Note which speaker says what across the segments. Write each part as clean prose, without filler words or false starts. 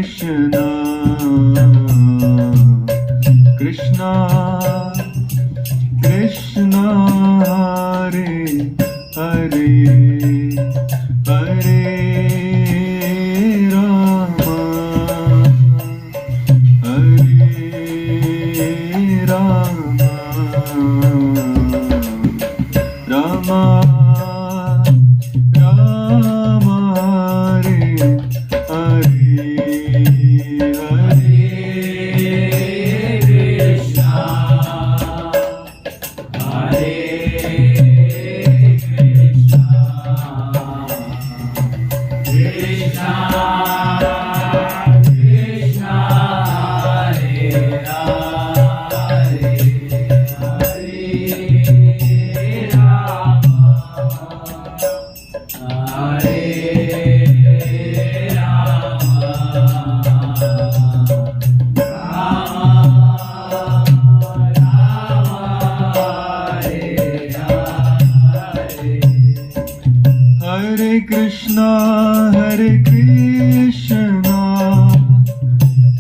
Speaker 1: Krishna Krishna Krishna Hare Hare Hare Rama Hare Rama Rama Rama Hare Hare Hare
Speaker 2: Krishna Hare Krishna Krishna Krishna Hare Hare Hare Rama
Speaker 1: Hare Krishna Hare Krishna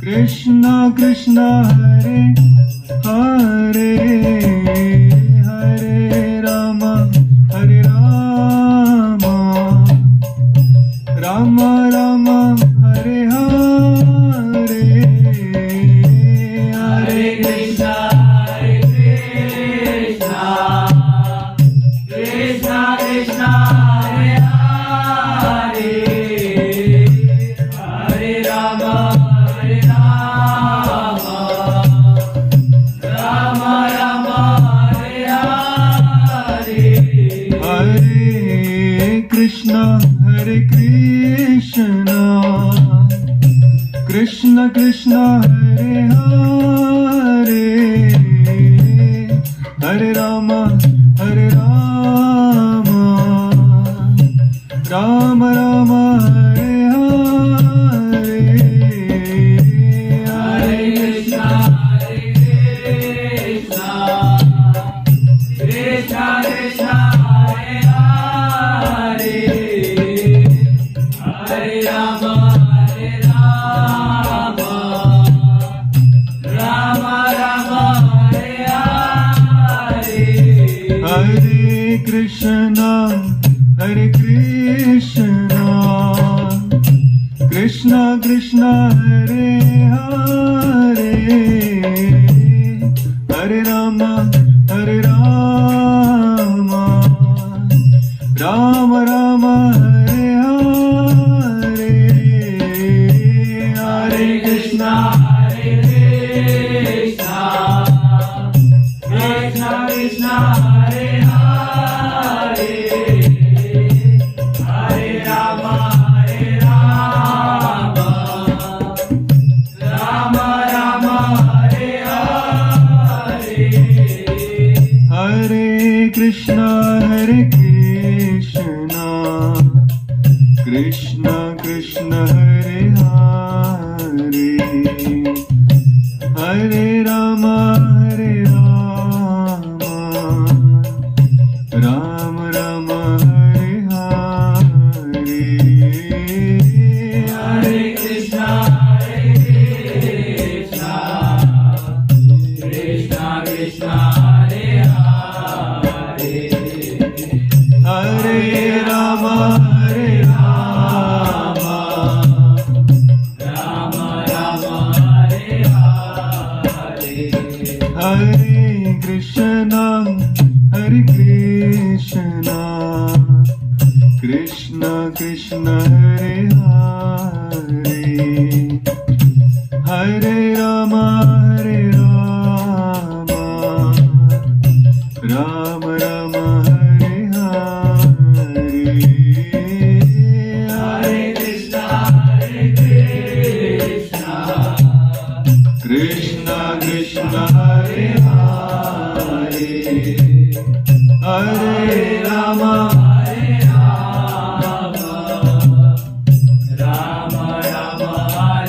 Speaker 1: Krishna Krishna Hare Hare Hare Rama Hare Rama Rama Rama Hare Hare
Speaker 2: Hare Krishna Hare Krishna Krishna Krishna Hare Hare Hare Rama Hare Rama Rama Rama Hare Hare
Speaker 1: Hare Krishna Hare Krishna Krishna Krishna Hare Hare Hare Rama Hare Rama Rama Rama Hare Hare
Speaker 2: Hare Krishna Hare Krishna Krishna Krishna Hare Hare Hare Rama Hare Rama Rama Rama Hare Hare
Speaker 1: Hare Krishna Hare Krishna Krishna Krishna Hare Hare Hare Rama Hare Rama Rama Rama Hare Hare Hare Krishna
Speaker 2: Hare Krishna Krishna Krishna Hare Hare Hare Rama Hare Rama Rama Rama Hare Hare
Speaker 1: Hare Krishna Hare Krishna Krishna Krishna Hare Hare Hare Rama Hare Rama Rama Rama Hare Hare
Speaker 2: Hare Krishna Hare Krishna Krishna Krishna Hare Hare
Speaker 1: Hare Rama Hare Rama
Speaker 2: Rama Rama Hare Hare
Speaker 1: Hare Krishna Hare Krishna Krishna Krishna Hare Hare Hare Rama Hare Rama Rama Rama Hare Hare
Speaker 2: Hare Krishna Hare Krishna
Speaker 1: Krishna Krishna Hare Hare Hare Rama
Speaker 2: Rama Rama Rama Hare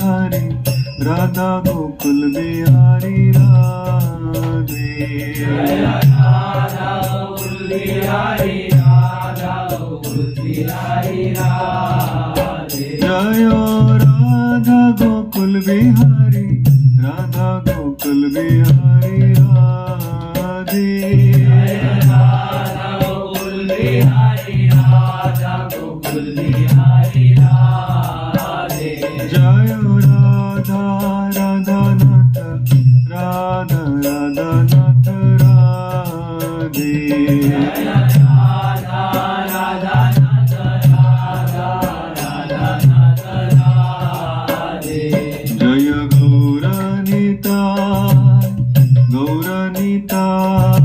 Speaker 1: Bihari Radha Gokul Bihari Radhe
Speaker 2: जय राधा गोकुल बिहारी राधा गोकुल बिहारी राधे
Speaker 1: जय राधा गोकुल बिहारी राधा गोकुल बिहारी राधे
Speaker 2: जय राधा गोकुल बिहारी राधा गोकुल बिहारी राधे
Speaker 1: जय राधा राधा नाथ राधा राधा नाथ राधे
Speaker 2: जय राधा राधा नाथ राधा राधा नाथ राधे
Speaker 1: जय गौरनिताय गौरनिताय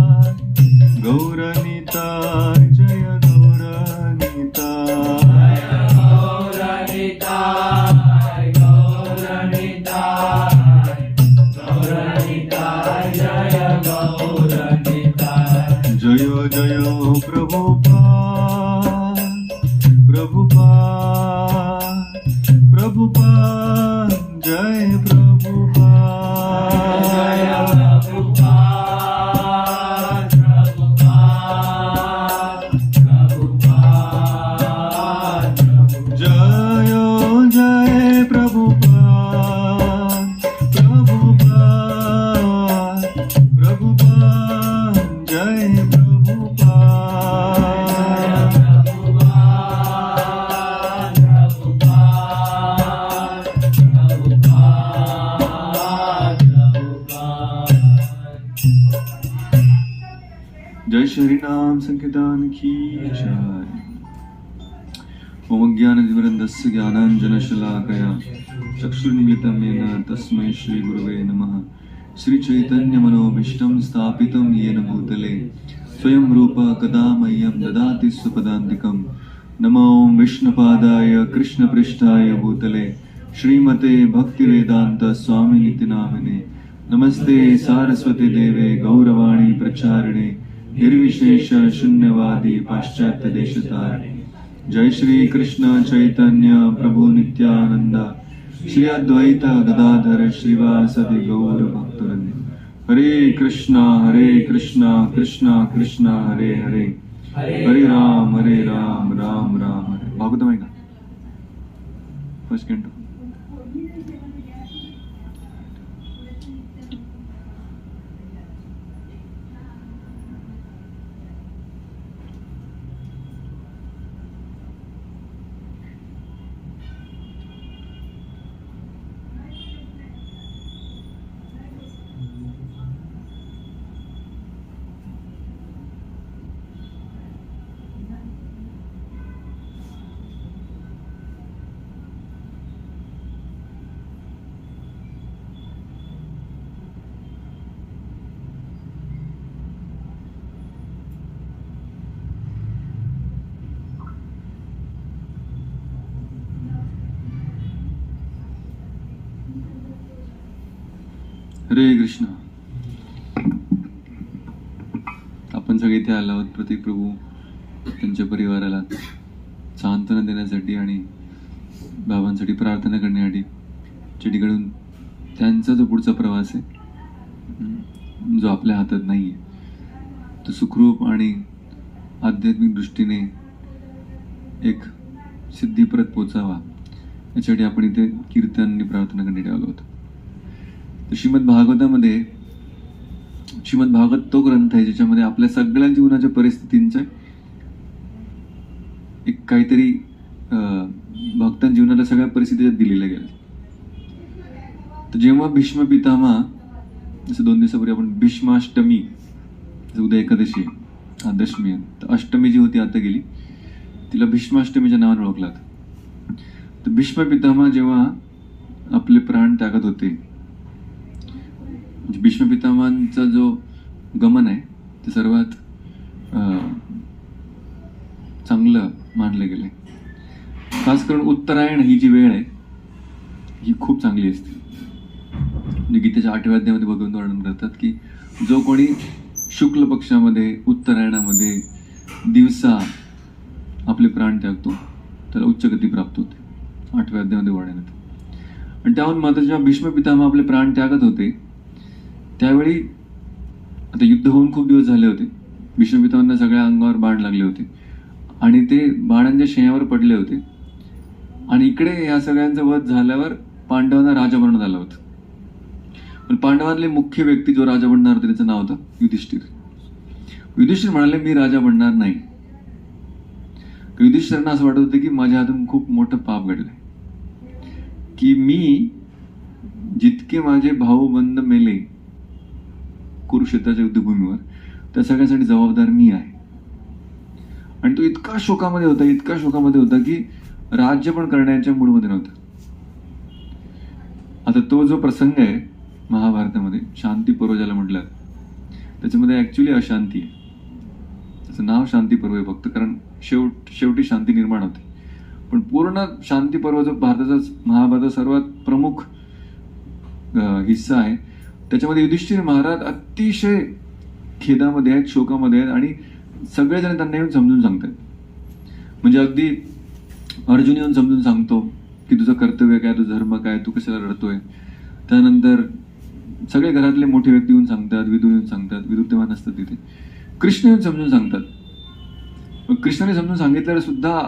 Speaker 1: गौरनिताय जय गौरनिताय
Speaker 2: गौरनिताय गौरनिताय गौरनिताय जय गौरनिताय
Speaker 1: जय जय प्रभुपाद प्रभुपाद प्रभुपाद जय प्रभुपाद
Speaker 2: जय प्रभुपाद प्रभुपाद प्रभुपाद
Speaker 1: जय जय प्रभुपाद प्रभुपाद प्रभुपाद जय प्रभुपाद जय श्री नाम संकीर्तन की जय। ओम ज्ञानतिमिरन्धस्य ज्ञानाञ्जनशलाकया चक्षुर्मिलितं येन तस्मै श्री गुरुवे नमः। श्री चैतन्य मनोभीष्टं स्थापितं येन भूतले स्वयं रूप कदा मह्यं ददाति स्वपदान्तिकं। नमो विष्णुपादाय कृष्णपृष्ठाय भूतले श्रीमते भक्तिवेदान्त स्वामिनिति नामिने। नमस्ते सारस्वती देवे गौरवाणी प्रचारिणे निर्विशेष शून्यवादी पाश्चात्य देशतारिणे। जय श्री कृष्ण चैतन्य प्रभु नित्यानंद श्री अद्वैत गदाधर श्रीवासदि गौर भक्तवृंद। हरे कृष्णा कृष्णा कृष्णा हरे हरे हरे राम राम राम हरे। भागवतम आहे का फर्स्ट कैंटो। हरे कृष्ण। आपण सगळे इथे आलो आहोत प्रतीक प्रभू त्यांच्या परिवाराला सांत्वना देण्यासाठी आणि बाबांसाठी प्रार्थना करण्यासाठी, जेणेकरून त्यांचा जो पुढचा प्रवास आहे जो आपल्या हातात नाही आहे तो सुखरूप आणि आध्यात्मिक दृष्टीने एक सिद्धीपर्यंत पोचावा यासाठी आपण इथे कीर्तन आणि प्रार्थना करण्यासाठी आलो होतो। श्रीमद भागवत तो ग्रंथ आहे ज्याच्यामध्ये आपल्या सगळ्या जीवनाच्या परिस्थितींचं एक काहीतरी भक्तांच्या जीवनाला सगळ्या परिस्थितीत दिलेल्या गेल्या। तर जेव्हा भीष्म पितामह, जसं 2 दिवसापूर्वी आपण भीष्माष्टमी, उद्या एकादशी आहे, दशमी आहे, तर अष्टमी जी होती आता गेली, तिला भीष्माष्टमीच्या नावाने ओळखलात। तर भीष्म पितामह जेव्हा आपले प्राण त्यागत होते, भीष्म पितामहांचा जो गमन आहे ते सर्वात चांगलं मानलं गेलंय। खास करून उत्तरायण ही जी वेळ आहे ही खूप चांगली असते। म्हणजे गीतेच्या 8व्या अध्यायामध्ये भगवंत वर्णन करतात की जो कोणी शुक्ल पक्षामध्ये उत्तरायणामध्ये दिवसा आपले प्राण त्यागतो त्याला उच्च गती प्राप्त होते। 8व्या अध्यायामध्ये वर्णन आहे। आणि त्याहून मात्र जेव्हा भीष्म पितामह आपले प्राण त्यागत होते त्यावेळी आता युद्ध होऊन खूप दिवस झाले होते. भीष्म पितामहांना सगळ्या अंगावर बाण लागले होते आणि ते बाणांच्या शेण्यावर पडले होते. आणि इकडे या सगळ्यांचं वध झाल्यावर पांडवांना राजा बनवण्यात आलं होतं. पण पांडवांतले मुख्य व्यक्ती जो राजा बनणार होता त्याचं नाव होतं युधिष्ठिर. युधिष्ठिर म्हणाले मी राजा बनणार नाही. युधिष्ठिरांना असं वाटत होतं की माझ्या हातून खूप मोठं पाप घडलंय, की मी जितके माझे भाऊबंद मेले कुरुक्षेत्राच्या युद्धभूमीवर त्या सगळ्यासाठी जबाबदार मी आहे. आणि तो इतका शोकामध्ये होता की राज्य पण करण्याच्या मूडमध्ये नव्हता. आता तो जो प्रसंग आहे महाभारतामध्ये शांती पर्व ज्याला म्हटलं त्याच्यामध्ये ऍक्च्युली अशांती आहे. त्याचं नाव शांती पर्व आहे फक्त कारण शेवटी शांती निर्माण होते. पण पूर्ण शांती पर्व जो महाभारताचा सर्वात प्रमुख हिस्सा आहे त्याच्यामध्ये युधिष्ठिर महाराज अतिशय खेदामध्ये आहेत, शोकामध्ये आहेत आणि सगळेजण त्यांना येऊन समजून सांगतात. म्हणजे अगदी अर्जुन येऊन समजून सांगतो की तुझं कर्तव्य काय, तुझा धर्म काय, तू कशाला रडतोय. त्यानंतर सगळे घरातले मोठे व्यक्ती येऊन सांगतात, विदुर येऊन सांगतात, विदुर तेव्हा नसतात तिथे. कृष्ण येऊन समजून सांगतात. मग कृष्णाने समजून सांगितल्यावर सुद्धा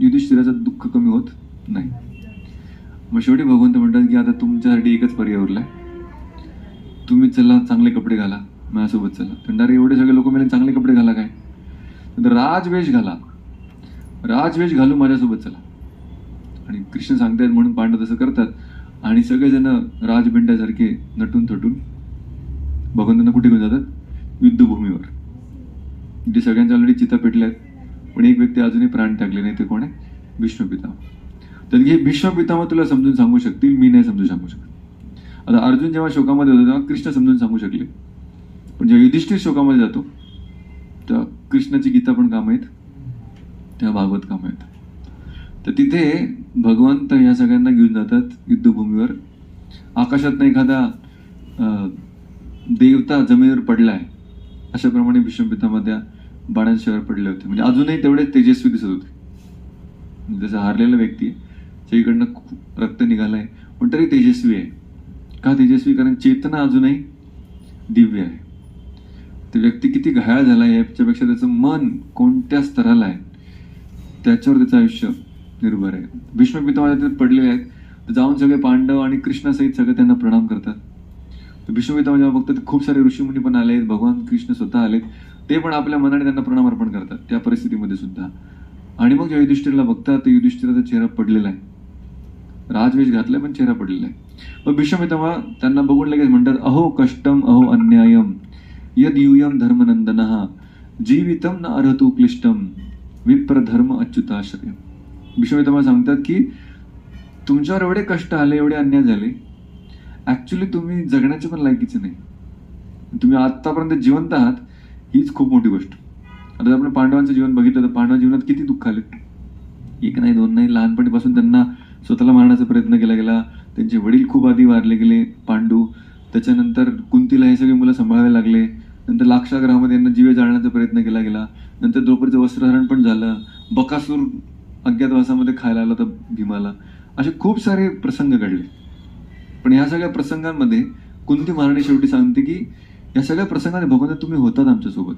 Speaker 1: युधिष्ठिराचं दुःख कमी होत नाही. मग शेवटी भगवंत म्हणतात की आता तुमच्यासाठी एकच पर्याय उरलाय, तुम्ही चला चांगले कपडे घाला माझ्यासोबत चला. म्हणणारे एवढे सगळे लोक मिळून चांगले कपडे घाला काय, तर राजवेश घाला, राजवेश घालू माझ्यासोबत चला. आणि कृष्ण सांगतायत म्हणून पांडव तसं करतात आणि सगळेजण राजबिंड्यासारखे नटून थटून भगवंतांना कुठे घेऊन जातात, युद्धभूमीवर. जे सगळ्यांच्या ऑलरेडी चिता पेटल्यात पण एक व्यक्ती अजूनही प्राण टाकले नाही, ते कोण आहे, भीष्म पितामह. तर हे भीष्म पितामह तुला समजून सांगू शकतील, मी नाही समजू सांगू शकत. आता अर्जुन जेव्हा शोकामध्ये होता तेव्हा कृष्ण समजून सांगू शकले, पण जेव्हा युधिष्ठिर शोकामध्ये जातो तेव्हा कृष्णाची गीता पण काम आहेत, तेव्हा भागवत काम आहेत. तर तिथे भगवंत या सगळ्यांना घेऊन जातात युद्धभूमीवर. आकाशात एखादा देवता जमिनीवर पडलाय अशाप्रमाणे भीष्म पितामह त्या बाणांशिवार पडले होते. म्हणजे अजूनही तेवढे तेजस्वी दिसत होते. जसं हारलेला व्यक्ती आहे, सगळीकडनं खूप रक्त निघालंय पण तरी तेजस्वी आहे. का तेजस्वी, कारण चेतना अजूनही दिव्य आहे. ते व्यक्ती किती घायाळ झाला आहे याच्यापेक्षा त्याचं मन कोणत्या स्तराला आहे त्याच्यावर त्याचं आयुष्य निर्भर आहे. भीष्म पितामह तिथे पडलेले आहेत, तर जाऊन सगळे पांडव आणि कृष्णासहित सगळे त्यांना प्रणाम करतात. भीष्म पितामह जेव्हा बघतात खूप सारे ऋषीमुनी पण आलेत, भगवान कृष्ण स्वतः आलेत, ते पण आपल्या मनाने त्यांना प्रणाम अर्पण करतात त्या परिस्थितीमध्ये सुद्धा. आणि मग जेव्हा युधिष्ठिरला बघतात तर युधिष्ठिराचा चेहरा पडलेला आहे, राजवेश घातलाय पण चेहरा पडलेला आहे. मग भीष्म पितामह त्यांना बघून लगेच म्हणतात, अहो कष्टम अहो अन्यायम यद यूयम धर्मनंदनः जीवितम न अर्हतु क्लिष्टम विप्र धर्म अच्युताश्रय. भीष्म पितामह सांगतात की तुमच्यावर एवढे कष्ट आले, एवढे अन्याय झाले, ऍक्च्युली तुम्ही जगण्याचे पण लायकीचे नाही. तुम्ही आतापर्यंत जिवंत आहात हीच खूप मोठी गोष्ट. आता जर आपण पांडवांचं जीवन बघितलं तर पांडवांच्या जीवनात किती दुःख आले, एक नाही दोन नाही. लहानपणीपासून त्यांना स्वतःला मारण्याचा प्रयत्न केला गेला, त्यांचे वडील खूप आधी वारले गेले पांडू, त्याच्यानंतर कुंतीला हे सगळे मुलं सांभाळावे लागले, नंतर लाक्षागृहामध्ये यांना जीवे जाळण्याचा प्रयत्न केला गेला, नंतर द्रौपदीचं वस्त्रहरण पण झालं, बकासूर अज्ञातवासामध्ये खायला आला होता भीमाला. असे खूप सारे प्रसंग घडले. पण ह्या सगळ्या प्रसंगांमध्ये कुंती महाराणी शेवटी सांगते की या सगळ्या प्रसंगाने भगवंत तुम्ही होतात आमच्यासोबत.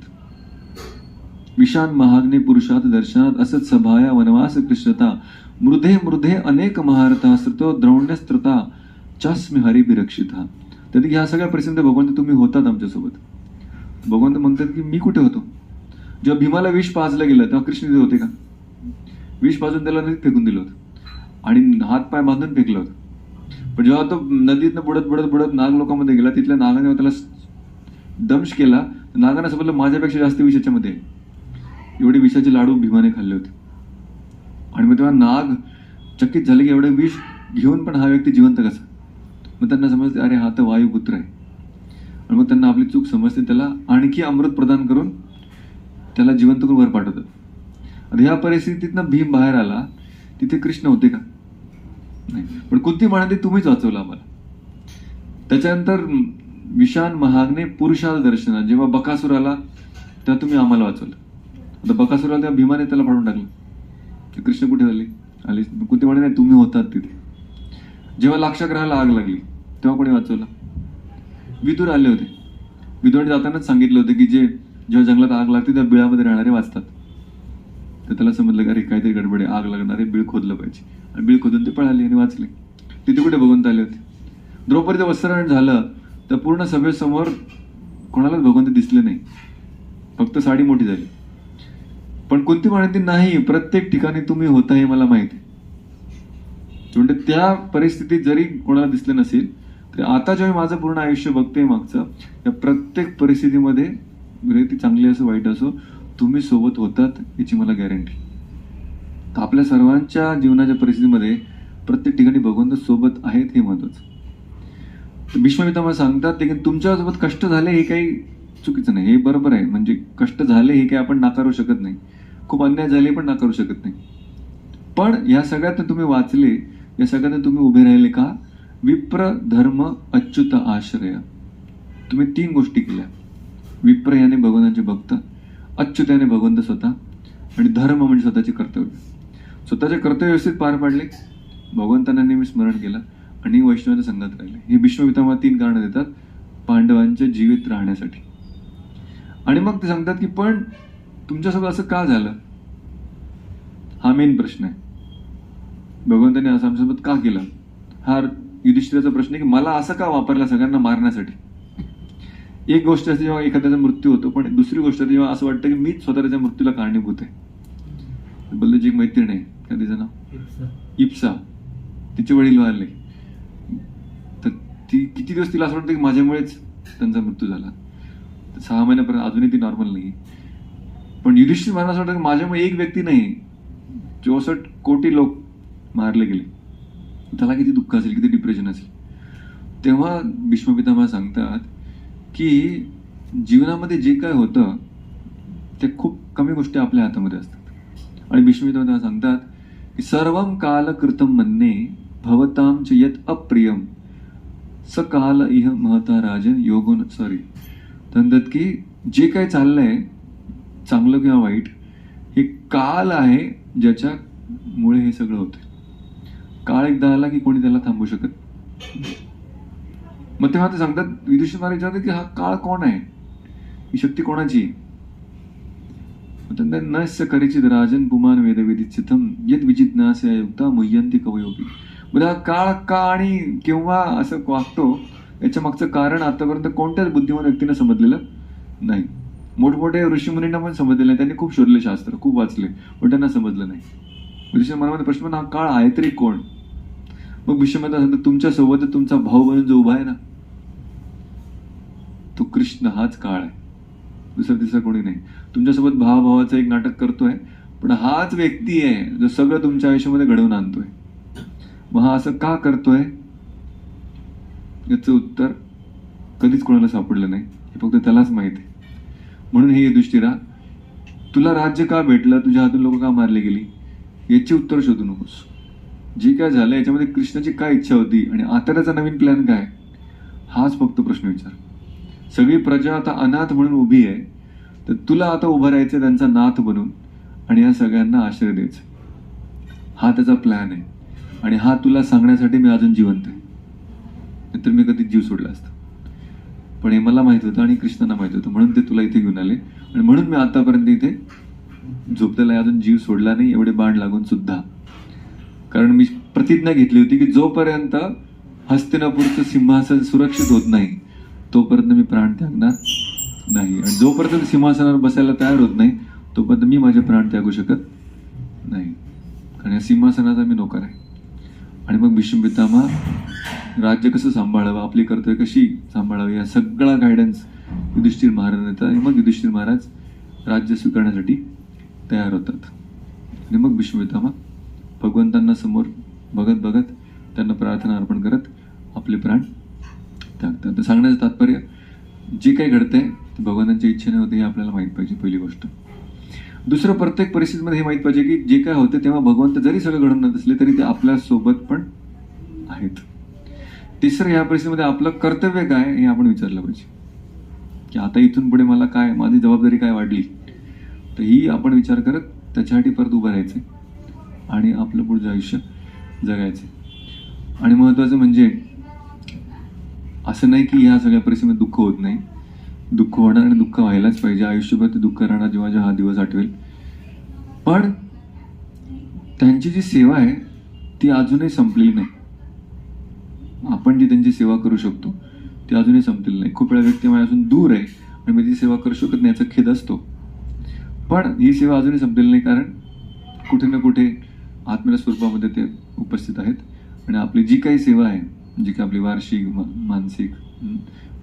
Speaker 1: विशान महाग्ने पुरुषात दर्शनात असत सभाया वनवास कृष्णता मृधे मृधे अनेक महारथा श्रुतो द्रोण्यस्त्रता चास्मी हरिभिरक्षिता. तर ह्या सगळ्या प्रसंग भगवंत तुम्ही होतात आमच्यासोबत. भगवंत म्हणतात की मी कुठे होतो, जेव्हा भीमाला विष पाजलं गेलं तेव्हा कृष्ण तिथे होते का? विष पाजून त्याला नदीत फेकून दिलं होतं आणि हात पाय बांधून फेकलं होतं. पण जेव्हा तो नदीतनं बुडत बुडत बुडत नाग लोकांमध्ये गेला, तिथल्या नागाने त्याला दंश केला, नागाने असं बोललं माझ्यापेक्षा जास्त विष याच्यामध्ये. एवढे विषाचे लाडू भीमाने खाल्ले होते. आणि मग तेव्हा नाग चकित झाले की एवढे विष घेऊन पण हा व्यक्ती जिवंत कसा. मग त्यांना समजते अरे हा तर वायुपुत्र आहे. आणि मग त्यांना आपली चूक समजते, त्याला आणखी अमृत प्रदान करून त्याला जिवंत करून वर पाठवतात. आता ह्या परिस्थितीतनं भीम बाहेर आला, तिथे कृष्ण होते का? नाही. पण कुंती म्हणाली तुम्हीच वाचवलं आम्हाला. त्याच्यानंतर विशान महाग्ने पुरुषाल दर्शना, जेव्हा बकासूर आला तेव्हा तुम्ही आम्हाला वाचवलं. आता बकासूर आला तेव्हा भीमाने त्याला फाडून टाकलं. कृष्ण कुठे आले? कुंती म्हणे नाही तुम्ही होतात तिथे. जेव्हा लाक्षागृहाला आग लागली तेव्हा कोणी वाचवलं? विदुर आले होते. विदुराने जातानाच सांगितलं होतं की जेव्हा जंगलात आग लागते त्या बिळामध्ये राहणारे वाचतात. तर त्याला समजलं की अरे काहीतरी गडबड आहे, आग लागणारे बीळ खोदलं पाहिजे. आणि बीळ खोदून ते पळाले आणि वाचले. तिथे कुठे भगवंत आले होते? द्रौपदीचं वस्त्रहरण झालं तर पूर्ण सभेसमोर कोणालाच भगवंत दिसले नाही, फक्त साडी मोठी झाली. पण कुंती म्हणते नाही, प्रत्येक ठिकाणी तुम्ही होता हे मला माहिती. म्हणजे त्या परिस्थितीत जरी कोणाला दिसलं नसेल तरी आता जेव्हा माझं पूर्ण आयुष्य बघते मागचं, त्या प्रत्येक परिस्थितीमध्ये म्हणजे ती चांगली असो वाईट असो तुम्ही सोबत होतात याची मला गॅरंटी. तर आपल्या सर्वांच्या जीवनाच्या परिस्थितीमध्ये प्रत्येक ठिकाणी भगवंत सोबत आहेत हे महत्वाचं. भीष्म पितामह सांगतात की तुमच्यासोबत कष्ट झाले हे काही चुकीचं नाही, हे बरोबर आहे. म्हणजे कष्ट झाले हे काही आपण नाकारू शकत नाही, खूप अन्याय झाले पण नाकारू शकत नाही. पण या सगळ्यात तुम्ही वाचले, या सगळ्यात तुम्ही उभे राहिले का? विप्र धर्म अच्युत आश्रय. तुम्ही 3 गोष्टी केल्या. विप्र याने भगवंताचे भक्त, अच्युत याने भगवंत स्वतः, आणि धर्म म्हणजे स्वतःचे कर्तव्य. स्वतःचे कर्तव्य व्यवस्थित पार पाडले, भगवंतांना नेहमी स्मरण केलं आणि वैष्णवाच्या संघात राहिले. हे भीष्म पितामह 3 कारणं देतात पांडवांच्या जीवित राहण्यासाठी. आणि मग ते सांगतात की पण तुमच्यासोबत असं का झालं? हा मेन प्रश्न आहे. भगवंतांनी असं आमच्यासोबत का केलं? हा युधिष्ठिराचा प्रश्न आहे की मला असं का वापरला सगळ्यांना मारण्यासाठी? एक गोष्ट असते जेव्हा एखाद्याचा मृत्यू होतो, पण दुसरी गोष्ट असते जेव्हा असं वाटतं की मीच स्वतः त्याच्या मृत्यूला कारणीभूत आहे. बल्लूची एक मैत्रीण आहे, काय तिचं नाव? इप्सा. तिचे वडील वारले तर ती किती दिवस तिला असं वाटतं की माझ्यामुळेच त्यांचा मृत्यू झाला. 6 महिन्यापर्यंत अजूनही ती नॉर्मल नाही. पण युधिष्ठिर महाराज असं वाटतं की माझ्यामुळे एक व्यक्ती नाही, 64 कोटी लोक मारले गेले. त्याला किती दुःख असेल, किती डिप्रेशन असेल. तेव्हा भीष्म पितामह सांगतात की जीवनामध्ये जे काय होतं ते खूप कमी गोष्टी आपल्या हातामध्ये असतात. आणि भीष्म पितामह सांगतात की सर्वम काल कृतम मन्ये भवताम च यत अप्रियम स काल इह महता राजन योगोन. म्हणतात की जे काही चाललंय चांगलं किंवा वाईट हे काल आहे ज्याच्यामुळे हे सगळं होतं. काळ एकदा आला की कोणी त्याला थांबू शकत. मग तेव्हा ते सांगतात, युधिष्ठिर महाराज विचारतात की हा काळ कोण आहे, ही शक्ती कोणाची आहे? नस्य करिचित राजन पुमान वेद विदिचितम यत विजिज्ञास्य युक्ता मुह्यंती कवयोगी. म्हणजे हा काळ का आणि केव्हा असं वागतो याच्या मागचं कारण आतापर्यंत कोणत्याच बुद्धिमान व्यक्तीने समजलेलं नाही. मोठमोठे ऋषीमुनींना पण समजलेलं नाही, त्यांनी खूप शोधले, शास्त्र खूप वाचले, पण त्यांना समजलं नाही. युधिष्ठिर मनामध्ये प्रश्न, हा काळ आहे तरी कोण? मग भीष्म सांगतात तुमच्या सोबत तुमचा भाऊ बनून जो उभा आहे ना तो कृष्ण, हाच काळ आहे, दुसरा तिसरा कोणी नाही. तुमच्यासोबत भावाचं एक नाटक करतोय, पण हाच व्यक्ती आहे जो सगळं तुमच्या आयुष्यामध्ये घडवून आणतोय. मग हा असं का करतोय याचं उत्तर कधीच कोणाला सापडलं नाही, हे फक्त त्यालाच माहिती आहे. म्हणून हे युधिष्ठिरा, तुला राज्य का भेटलं, तुझ्या हातून लोक का मारली गेली याची उत्तर शोधू नकोस. जे काय झालं याच्यामध्ये कृष्णाची काय इच्छा होती आणि आता त्याचा नवीन प्लॅन काय, हाच फक्त प्रश्न विचार. सगळी प्रजा आता अनाथ म्हणून उभी आहे, तर तुला आता उभं राहायचं त्यांचा नाथ बनून आणि या सगळ्यांना आश्रय द्यायचा. हा त्याचा प्लॅन आहे आणि हा तुला सांगण्यासाठी मी अजून जिवंत आहे, नाहीतर मी कधी जीव सोडला असता. पण हे मला माहित होतं आणि कृष्णांना माहित होतं, म्हणून ते तुला इथे घेऊन आले आणि म्हणून मी आतापर्यंत इथे झोपलेला अजून जीव सोडला नाही, एवढे बाण लागून सुद्धा. कारण मी प्रतिज्ञा घेतली होती की जोपर्यंत हस्तिनापूरचं सिंहासन सुरक्षित होत नाही तोपर्यंत मी प्राण त्यागणार नाही, आणि जोपर्यंत सिंहासनावर बसायला तयार होत नाही तोपर्यंत मी माझे प्राण त्यागू शकत नाही, कारण या सिंहासनाचा मी नोकर आहे. आणि मग भीष्म पितामह राज्य कसं सांभाळावं, आपली कर्तव्य कशी सांभाळावी, या सगळा गायडन्स युधिष्ठिर महाराज देतात. आणि मग युधिष्ठिर महाराज राज्य स्वीकारण्यासाठी तयार होतात. आणि मग भीष्म पितामह भगवंतांना समोर बघत बघत त्यांना प्रार्थना अर्पण करत आपले प्राण त्यागतात. तर सांगण्याचं तात्पर्य, जे काही घडतंय ते भगवंतांच्या इच्छेने होते हे आपल्याला माहीत पाहिजे, पहिली गोष्ट. दुसरं, प्रत्येक परिस्थितीमध्ये हे माहीत पाहिजे की जे काय होतं तेव्हा भगवंत जरी सगळं घडून न असले तरी ते आपल्या सोबत पण आहेत. तिसरं, या परिस्थितीमध्ये आपलं कर्तव्य काय हे आपण विचारलं पाहिजे की आता इथून पुढे मला काय, माझी जबाबदारी काय वाढली, तर ही आपण विचार करत त्याच्यासाठी परत उभं राहायचं आणि आपलं पुढचं आयुष्य जगायचं. आणि महत्वाचं म्हणजे असं नाही की ह्या सगळ्या परिस्थितीमध्ये दुःख होत नाही, दुःख होणार आणि दुःख व्हायलाच पाहिजे. आयुष्यभर ते दुःख राहणार जेव्हा जेव्हा हा दिवस आठवेल. पण त्यांची जी सेवा आहे ती अजूनही संपलेली नाही. आपण जी त्यांची सेवा करू शकतो ती अजूनही संपलेली नाही. खूप वेळा व्यक्ती माझ्यापासून दूर आहे आणि मी ती सेवा करू शकत नाही याचा खेद असतो. पण ही सेवा अजूनही संपलेली नाही, कारण कुठे ना कुठे आत्म्याच्या स्वरूपामध्ये ते उपस्थित आहेत. आणि आपली जी काही सेवा आहे, जी काही आपली वार्षिक मानसिक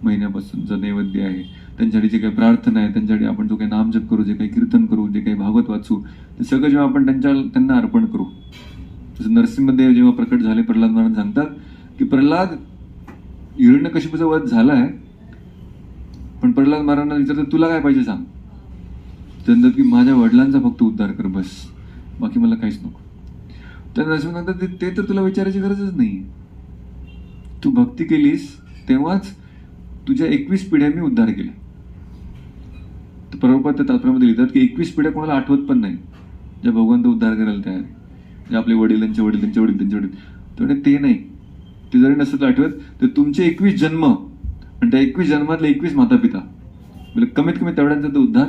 Speaker 1: महिन्यापासूनचं नैवेद्य आहे, त्यांच्यासाठी जे काही प्रार्थना आहे, त्यांच्यासाठी आपण जो काही नामजप करू, जे काही कीर्तन करू, जे काही भागवत वाचू, ते सगळं जेव्हा आपण त्यांना अर्पण करू. जसं नरसिंहदेव जेव्हा प्रकट झाले, प्रल्हाद महाराज सांगतात की प्रल्हाद हिरण्यकशिपूचा वध झालाय, पण प्रल्हाद महाराजांना विचारतात तुला काय पाहिजे सांग. त्यांच्यात की माझ्या वडिलांचा फक्त उद्धार कर, बस, बाकी मला काहीच नको. तर नरसिंह सांगतात ते तर तुला विचारायची गरजच नाही. तू भक्ती केलीस तेव्हाच तुझ्या 21 पिढ्या मी उद्धार केला. तर प्रभुपाद त्या तात्पर्यामध्ये लिहितात की 21 पिढ्या कोणाला आठवत पण नाही ज्या भगवंत उद्धार करायला तयार आहे. जे आपले वडील, त्यांचे वडील, त्यांचे वडील, त्यांचे वडील, तेवढे ते नाही. ते जरी नसतं आठवत तर तुमचे 21 जन्म आणि त्या 21 जन्मातले 21 माता पिता, म्हणजे कमीत कमी तेवढ्यांचा तो उद्धार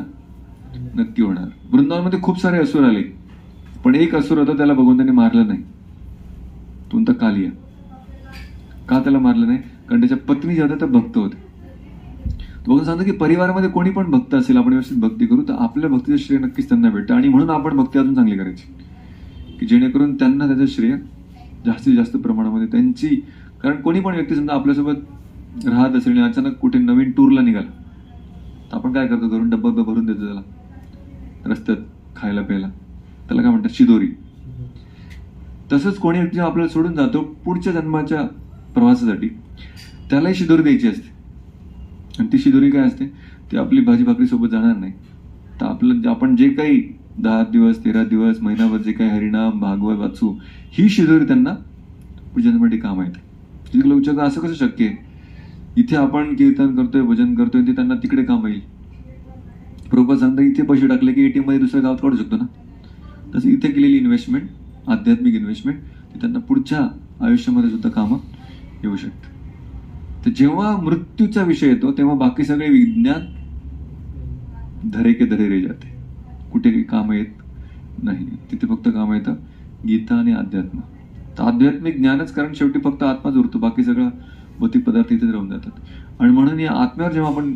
Speaker 1: नक्की होणार. वृंदावनमध्ये खूप सारे असुर आले, पण एक असुर होता त्याला भगवंतांनी मारलं नाही. तो म्हणता कालिया. का त्याला मारलं नाही? कारण त्याच्या पत्नी ज्या होत्या त्या भक्त होत्या. भगवान सांगतो की परिवारामध्ये कोणी पण भक्त असेल, आपण व्यवस्थित भक्ती करू तर आपल्या भक्तीचं श्रेय नक्कीच त्यांना भेटतं. आणि म्हणून आपण भक्ती अजून चांगली करायची की जेणेकरून त्यांना त्याचं श्रेय जास्तीत जास्त प्रमाणामध्ये त्यांची. कारण कोणी पण व्यक्ती समजा आपल्यासोबत राहत असेल आणि अचानक कुठे नवीन टूरला निघाला तर आपण काय करतो? घरून डब्बा भरून देतो त्याला रस्त्यात खायला प्यायला, त्याला काय म्हणतात शिदोरी. तसंच कोणी व्यक्ती आपल्याला सोडून जातो पुढच्या जन्माच्या प्रवासासाठी, त्यालाही शिदोरी द्यायची असते. आणि ती शिदोरी काय असते? ती आपली भाजी भाकरी सोबत जाणार नाही. तर आपलं आपण जे काही 10 दिवस 13 दिवस महिनाभर जे काही हरिनाम भागवत वाचू, ही शिदोरी त्यांना पूजनासाठी काम येते. तिथे लोक विचारतात असं कसं शक्य आहे? इथे आपण कीर्तन करतोय, भजन करतोय, ते त्यांना तिकडे काम येईल. प्रभुपाद सांगता इथे पैसे टाकले की ATM मध्ये दुसऱ्या गावात काढू शकतो ना. तसं इथे केलेली इन्व्हेस्टमेंट, आध्यात्मिक इन्व्हेस्टमेंट, ती त्यांना पुढच्या आयुष्यामध्ये सुद्धा कामं येऊ शकते. तर जेव्हा मृत्यूचा विषय येतो तेव्हा बाकी सगळे विज्ञान धरे के धरे रे जाते, कुठे काही काम येत नाही. तिथे फक्त काम येतं गीता आणि अध्यात्म. तर आध्यात्मिक ज्ञानच, कारण शेवटी फक्त आत्माच उरतो, बाकी सगळं भौतिक पदार्थ इथेच राहून जातात. आणि म्हणून या आत्म्यावर जेव्हा आपण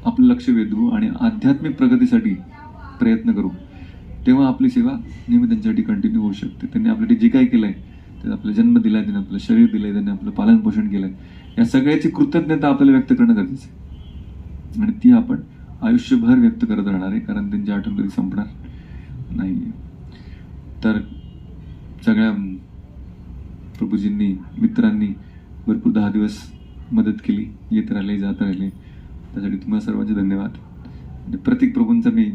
Speaker 1: आपलं लक्ष वेधू आणि आध्यात्मिक प्रगतीसाठी प्रयत्न करू तेव्हा आपली सेवा नेहमी त्यांच्यासाठी कंटिन्यू होऊ शकते. त्यांनी आपल्यासाठी जे काही केलंय, ते आपला जन्म दिलाय, त्यांनी आपलं शरीर दिलंय, त्यांनी आपलं पालन पोषण केलंय, या सगळ्याची कृतज्ञता आपल्याला व्यक्त करणं गरजेचं आहे. आणि ती आपण आयुष्यभर व्यक्त करत राहणार आहे, कारण त्यांची आठवण कधी संपणार नाही. तर सगळ्या प्रभूजींनी, मित्रांनी भरपूर 10 दिवस मदत केली, येत राहिले, जात राहिले, त्यासाठी तुम्हाला सर्वांचे धन्यवाद. प्रत्येक प्रभूंचा मी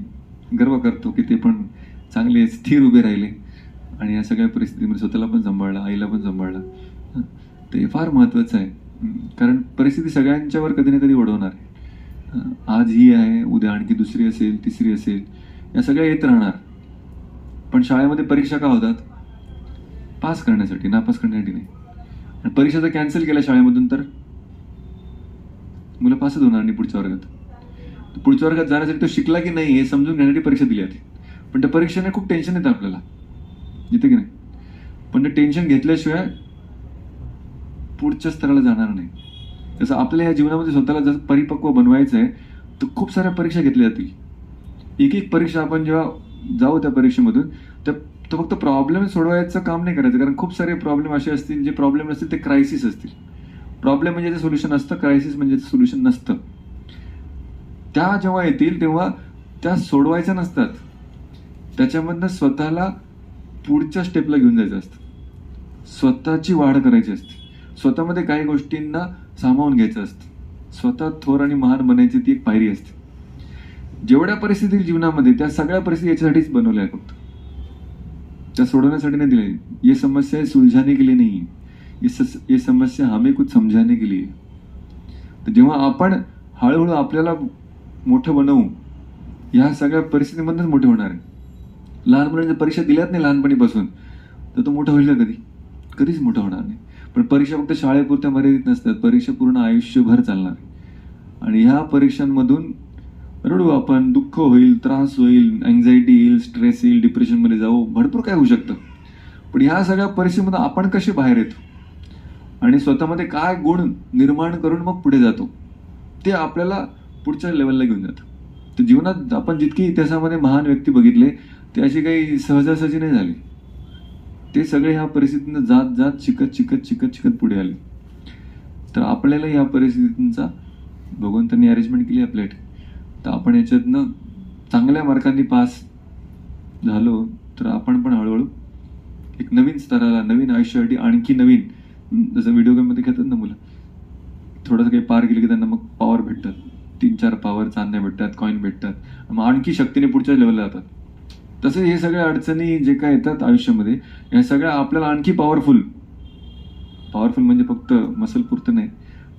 Speaker 1: गर्व करतो की ते पण चांगले स्थिर उभे राहिले आणि या सगळ्या परिस्थितीमध्ये स्वतःला पण सांभाळलं, आईला पण सांभाळलं. ते फार महत्त्वाचं आहे, कारण परिस्थिती सगळ्यांच्यावर कधी ना कधी ओढवणार आहे. आज ही आहे, उद्या आणखी दुसरी असेल, तिसरी असेल, या सगळ्या येत राहणार. पण शाळेमध्ये परीक्षा का होतात? पास करण्यासाठी, नापास करण्यासाठी नाही. आणि परीक्षा जर कॅन्सल केल्या शाळेमधून तर मुलं पासच होणार नाही पुढच्या वर्गात. पुढच्या वर्गात जाण्यासाठी तो शिकला की नाही हे समजून घेण्यासाठी परीक्षा दिली जाते. पण त्या परीक्षेने खूप टेन्शन येतं आपल्याला, येते की नाही? पण ते टेन्शन घेतल्याशिवाय पुढच्या स्तराला जाणार नाही. जसं आपल्या या जीवनामध्ये स्वतःला जसं परिपक्व बनवायचं आहे तर खूप साऱ्या परीक्षा घेतल्या जातील. एक एक परीक्षा आपण जेव्हा जाऊ त्या परीक्षेमधून तर तो फक्त प्रॉब्लेम सोडवायचं काम नाही करायचं, कारण खूप सारे प्रॉब्लेम असे असतील जे प्रॉब्लेम नसतील ते क्रायसिस असतील. प्रॉब्लेम म्हणजे ते सोल्युशन असतं, क्रायसिस म्हणजे ते सोल्युशन नसतं. त्या जेव्हा येतील तेव्हा त्या सोडवायच्या नसतात, त्याच्यामधनं स्वतःला पुढच्या स्टेपला घेऊन जायचं असतं, स्वतःची वाढ करायची असते, स्वतःमध्ये काही गोष्टींना सामावून घ्यायचं असतं, स्वतः थोर आणि महान बनायची ती एक पायरी असते. जेवढ्या परिस्थिती जीवनामध्ये त्या सगळ्या परिस्थिती याच्यासाठीच बनवल्या आहेत, फक्त त्या सोडवण्यासाठी नाही दिल्या. ये समस्या सुलझाने के लिए नहीं, ये समस्या हमें कुछ समझाने के लिए. तर जेव्हा आपण हळूहळू आपल्याला मोठं बनवू, ह्या सगळ्या परिस्थितीमधूनच मोठे होणार आहे. लहान मुलांच्या परीक्षा दिल्यात नाही लहानपणीपासून तर तो मोठा होईल का कधी? कधीच मोठं होणार नाही. पण परीक्षा फक्त शाळेपुरत्या मर्यादित नसतात, परीक्षा पूर्ण आयुष्यभर चालणार. आणि ह्या परीक्षांमधून रडू आपण, दुःख होईल, त्रास होईल, अँझायटी येईल, स्ट्रेस येईल, डिप्रेशनमध्ये जाऊ, भरपूर काय होऊ शकतं. पण ह्या सगळ्या परीक्षेमधून आपण कसे बाहेर येतो आणि स्वतःमध्ये काय गुण निर्माण करून मग पुढे जातो, ते आपल्याला पुढच्या लेवलला घेऊन जातं. तर जीवनात आपण जितकी इतिहासामध्ये महान व्यक्ती बघितले, ते अशी काही सहजासहजी नाही झाली. ते सगळे ह्या परिस्थितीनं जात जात शिकत शिकत शिकत शिकत पुढे आले. तर आपल्याला या परिस्थितींचा भगवंतांनी अरेंजमेंट केली आपल्या. तर आपण याच्यातनं चांगल्या मार्कांनी पास झालो तर आपण पण हळूहळू एक नवीन स्तराला, नवीन आयुष्यासाठी आणखी नवीन, जसं व्हिडिओ गेममध्ये घेतात ना मुलं, थोडंसं काही पार केलं की त्यांना मग पॉवर भेटतात, 3-4 पॉवर चांदण्या भेटतात, कॉईन भेटतात, मग आणखी शक्तीने पुढच्या लेवलला जातात. तसे हे सगळ्या अडचणी जे काय येतात आयुष्यामध्ये, या सगळ्या आपल्याला आणखी पॉवरफुल म्हणजे फक्त मसल पुरतं नाही,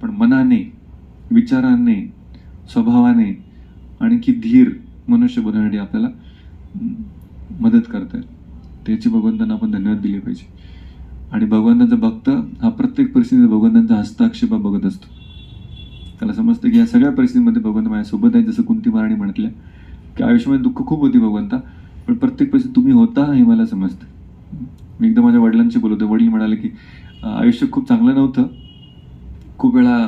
Speaker 1: पण मनाने, विचारांनी, स्वभावाने आणखी धीर मनुष्य बनवण्यासाठी आपल्याला मदत करतात. त्याची भगवंतांना आपण धन्यवाद दिले पाहिजे. आणि भगवंताचा भक्त हा प्रत्येक परिस्थितीत भगवंतांचा हस्तक्षेप बघत असतो. त्याला समजतं की या सगळ्या परिस्थितीमध्ये भगवंत माझ्यासोबत आहे. जसं कुंती महाराणी म्हटल्या की आयुष्यामध्ये दुःख खूप होती भगवंता, पण प्रत्येक परिस्थितीत तुम्ही होता हे मला समजतं. मी एकदा माझ्या वडिलांशी बोलत होते. वडील म्हणाले की आयुष्य खूप चांगलं नव्हतं, खूप वेळा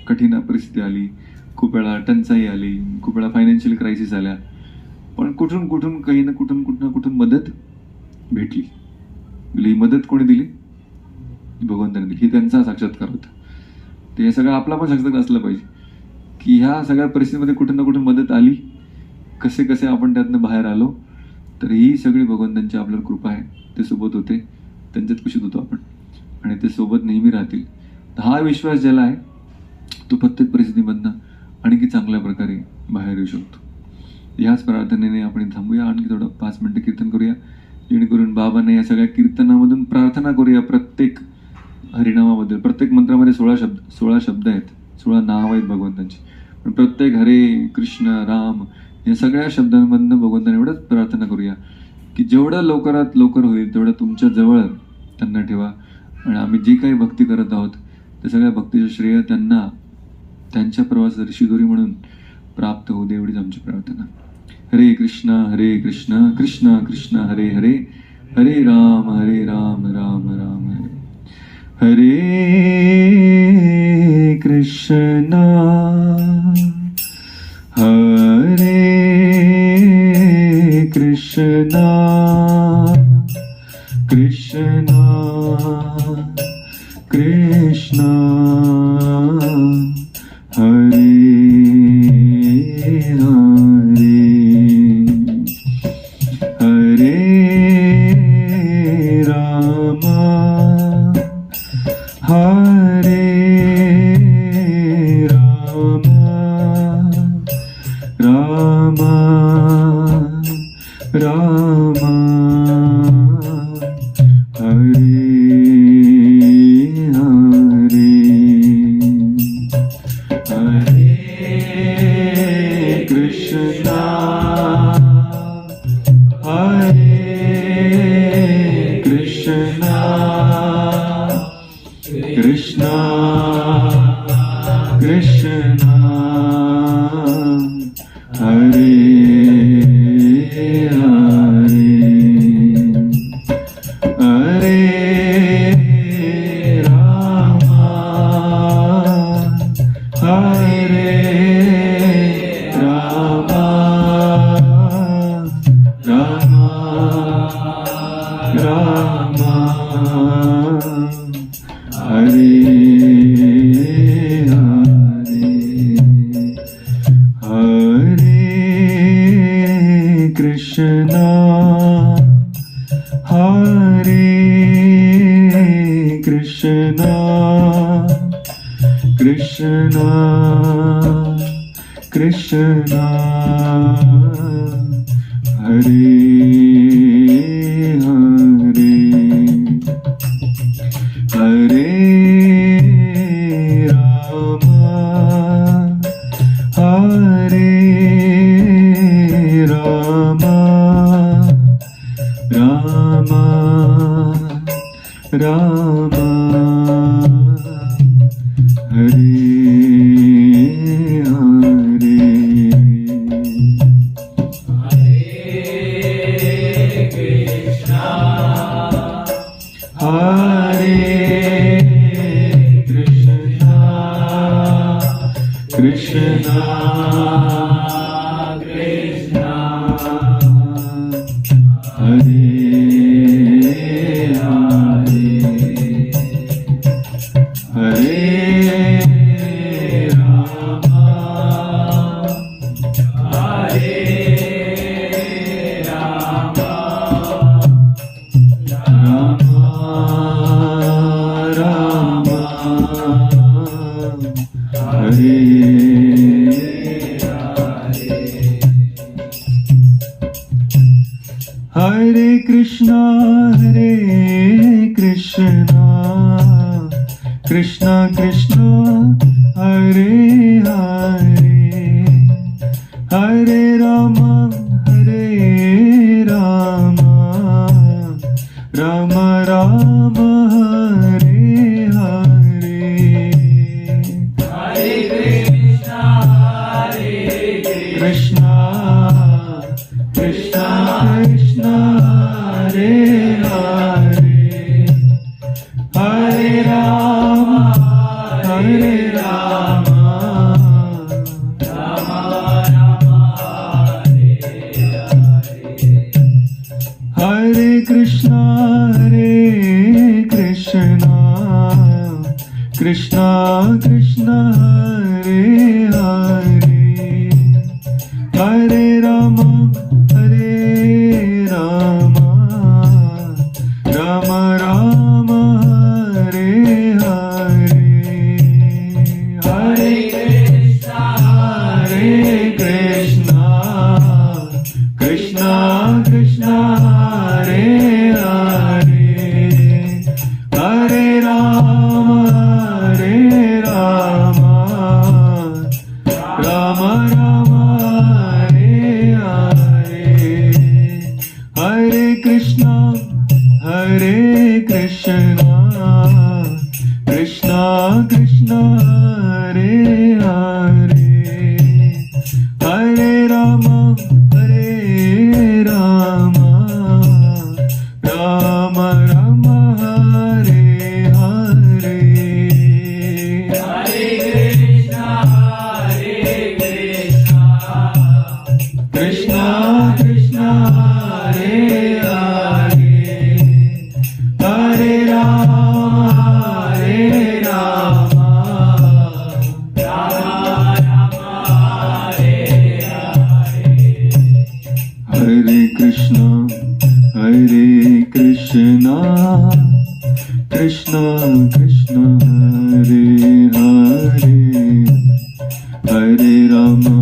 Speaker 1: कठीण परिस्थिती आली, खूप वेळा टंचाई आली, खूप वेळा फायनान्शियल क्रायसिस आल्या, पण कुठून काही ना कुठून मदत भेटली. ही मदत कोणी दिली? भगवंताने दिली. ही त्यांचा साक्षात्कार होता. ते सगळं आपला पण साक्षात्कार असलं पाहिजे की ह्या सगळ्या परिस्थितीमध्ये कुठून ना कुठून मदत आली, कसे कसे आपण त्यातनं बाहेर आलो. तर ही सगळी भगवंतांची आपल्याला कृपा आहे. ते सोबत होते, त्यांच्यात कुशीत होतो आपण, आणि ते सोबत नेहमी राहतील. तर हा विश्वास ज्याला आहे तो प्रत्येक परिस्थितीमधनं आणखी चांगल्या प्रकारे बाहेर येऊ शकतो. याच प्रार्थनेने आपण थांबूया. आणखी थोडं 5 मिनिटं कीर्तन करूया, जेणेकरून बाबांना या सगळ्या कीर्तनामधून प्रार्थना करूया. प्रत्येक हरिनामाबद्दल, प्रत्येक मंत्रामध्ये 16 शब्द आहेत, 16 नाव आहेत भगवंतांची, पण प्रत्येक हरे, कृष्ण, राम या सगळ्या शब्दांमधनं भगवंतांना एवढंच प्रार्थना करूया की जेवढं लवकरात लवकर होईल तेवढं तुमच्या जवळ त्यांना ठेवा. आणि आम्ही जी काही भक्ती करत आहोत त्या सगळ्या भक्तीचं श्रेय त्यांना, त्यांच्या प्रवासात ऋषीदोरी म्हणून प्राप्त होऊ दे, एवढीच आमची प्रार्थना. हरे कृष्ण कृष्ण कृष्ण हरे हरे, हरे राम राम राम हरे. हरे कृष्ण कृष्ण कृष्ण कृष्ण हरे हरे राम हरे राम राम राम हरे हरे कृष्ण कृष्ण कृष्ण हरे हरे राम हरे राम राम राम हरे हरे कृष्ण कृष्ण कृष्ण कृष्ण हरे हरे राम हरे Ram Ram Rama Hare Hare Krishna Krishna Hare Hare Hare Rama Hare Rama Rama Rama Hare Hare Krishna Krishna Krishna Hare Hare Hare Rama Rama Rama Hare Hare Hare Krishna Krishna Krishna Hare Hare Hare Rama Rama Rama Hare Krishna Krishna Krishna Hare Hare Hare Rama Rama Rama Hare Hare Hare Krishna Krishna Krishna Hare Hare Hare Rama Rama Rama Hare Hare Hare Krishna Krishna Krishna Hare Hare Hare Rama Rama Rama Hare Hare Hare Krishna Krishna Hare Hare Hare Rama Hare Krishna Krishna Krishna Hare Hare Hare Rama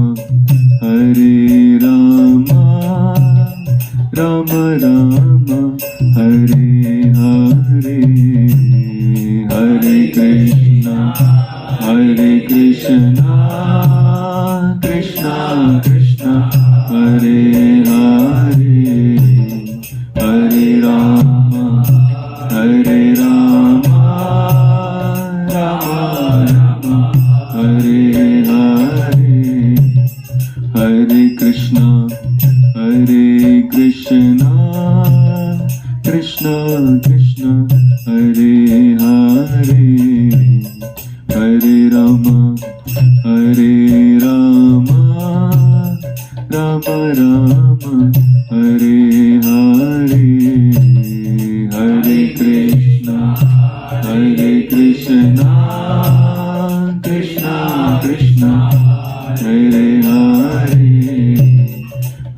Speaker 1: Rama Rama Hare Hare Hare Krishna Krishna Krishna Hare Hare Hare Rama Rama Rama Hare Hare Hare Krishna Krishna Krishna Hare Hare Hare Rama Rama Rama Hare Hare Hare Krishna Krishna Krishna Hare Hare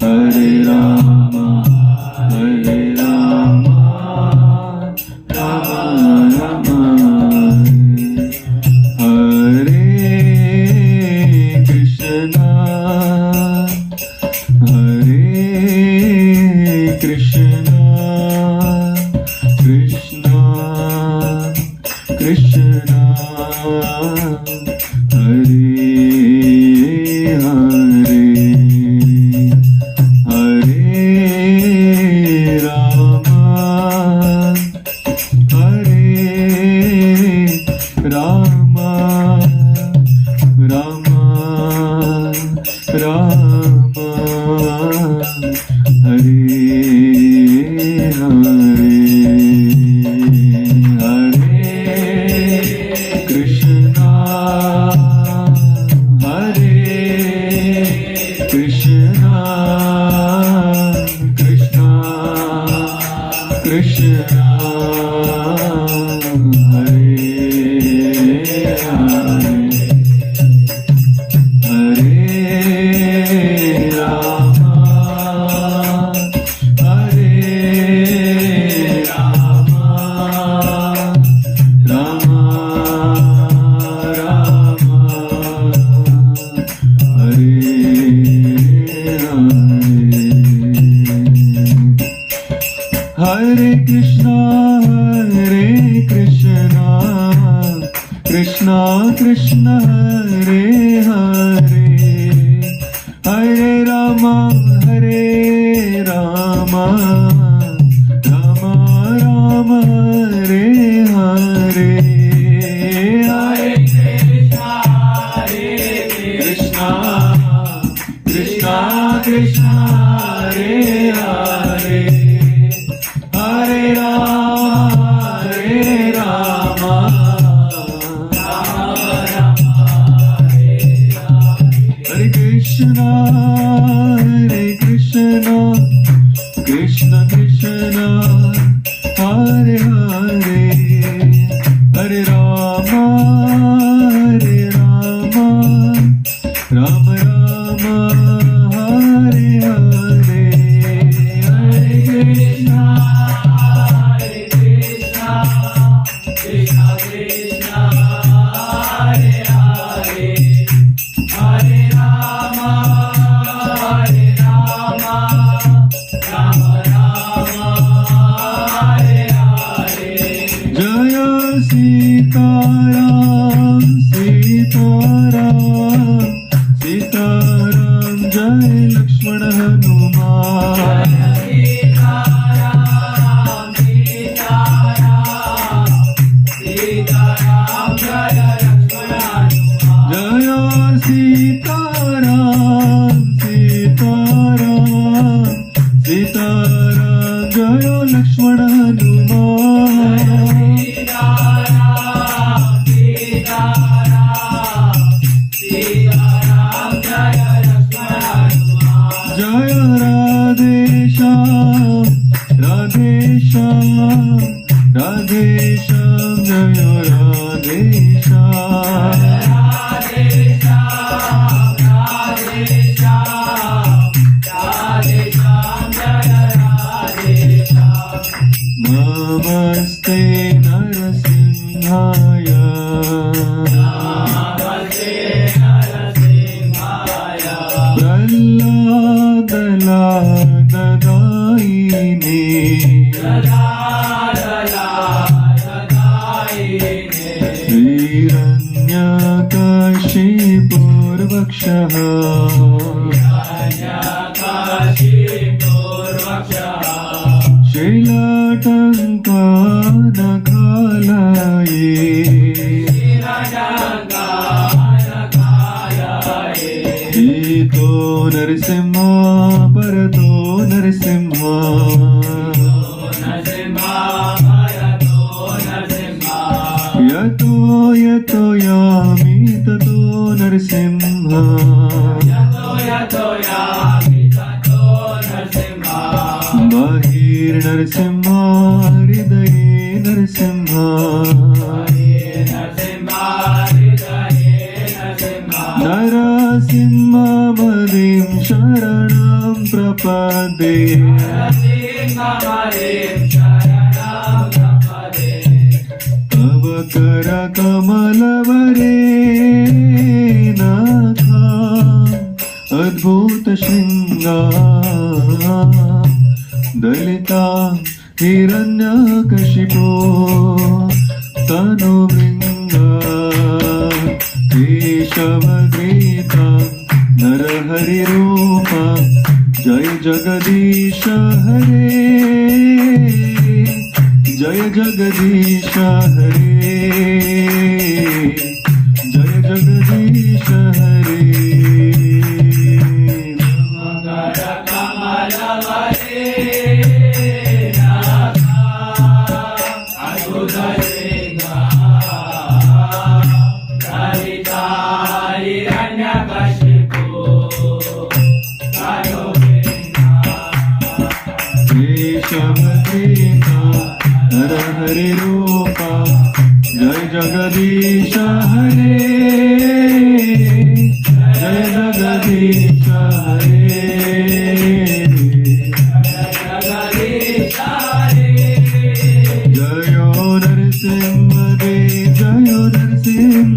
Speaker 1: Hare Rama Rama Rama Hare Krishna Krishna Krishna Hare Hare Hare Krishna, Krishna Krishna, Hare Hare, Hare Rama, Hare Rama, Rama Rama, Hare Hare, Hare Krishna, Krishna Krishna, Hare Hare, Hare Rama, Hare Krishna, Krishna Krishna, Hare Hare, Hare Rama, Rama Rama, Hare Hare, Hare Krishna,
Speaker 2: Krishna Krishna, Hare Hare, Hare Rama, Rama Rama, Hare Hare.
Speaker 1: Jaya Sitaram, Sitaram, Sitaram, Jai Lakshman Hanuman.
Speaker 2: Sitaram, Sitaram, Sitaram, Jaya Lakshmana Hanuman.
Speaker 1: Jaya Sitaram, Sitaram, Sitaram, Jaya Lakshman Hanuman.
Speaker 2: Sitaram, Sitaram, Sitaram, Jaya Lakshmana Hanuman.
Speaker 1: Jaya Radhe Shyam, Radhe Shyam, Radhe Shyam, Jaya Radhe Shyam.
Speaker 2: Radhe Shyam, Radhe Shyam, Radhe Shyam, Jaya Radhe Shyam.
Speaker 1: Namaste Narasimhaya,
Speaker 2: Namaste Narasimhaya,
Speaker 1: Prahladaladadaine,
Speaker 2: Radha-radha-radhaine,
Speaker 1: Hiranyakashipurvakshah,
Speaker 2: Hiranyakashipurvakshah,
Speaker 1: Shailatankanakalaye,
Speaker 2: Hiranyakashipurvakshah,
Speaker 1: Ito Narasimha, Bharato Narasimha,
Speaker 2: Narasimha, Bharato Narasimha,
Speaker 1: Yato Yato Yami Tato Narasimha,
Speaker 2: Yato Yato Yami Tato Narasimha,
Speaker 1: Bahir Narasimha, Hridaye Narasimha,
Speaker 2: Narasimha, Hridaye Narasimha,
Speaker 1: Narasimha Madim Sharanam Prapade,
Speaker 2: Narasimha Marim Sharanam Prapade,
Speaker 1: Avakara Kamalavare Natha, Adbhuta Shringa, Dalita Hiranyakashipo, Tanu Vringa, Keshavadrita, Narahari Rupa, Jai Jagadisha Hare, Jai Jagadisha Hare, Jai Jagadisha Hare.
Speaker 2: Makara Kamala Vare Natha, Adbhuta Shringa, Dalita Hiranyakashipu, Tanu Vringa,
Speaker 1: Keshavadrita, Narahari Rupa, Jagdish हरे, जय जगदीश हरे,
Speaker 2: जगदीश हरे.
Speaker 1: जयो नरसिंहदेव, जयो नरसिंहदेव,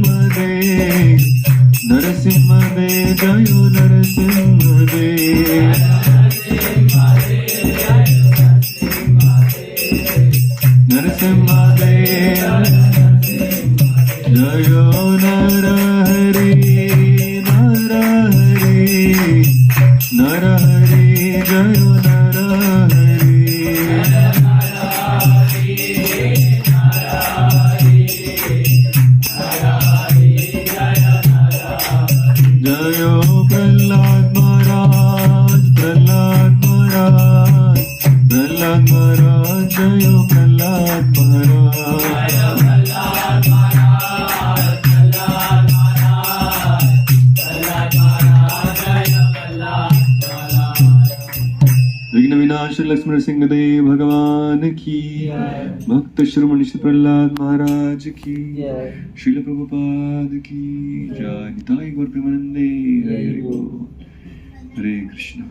Speaker 1: नरसिंहदेव, जयो नरसिंहदेव, नरसिंहदेव, जयो नर हरि, नर हरि, नर हरि, जयो नर हरि, जयो प्रहलाद महाराज, प्रहलाद महाराज, प्रहलाद महाराज, जयो प्रहलाद महाराज, विघ्न विनाश लक्ष्मण सिंह देव भगवान की, भक्त श्रमण श्री प्रहलाद महाराज की, श्रील प्रभुपाद की जय. निताई गौर प्रेमानंदे. हरे हरे बोल. हरे कृष्ण.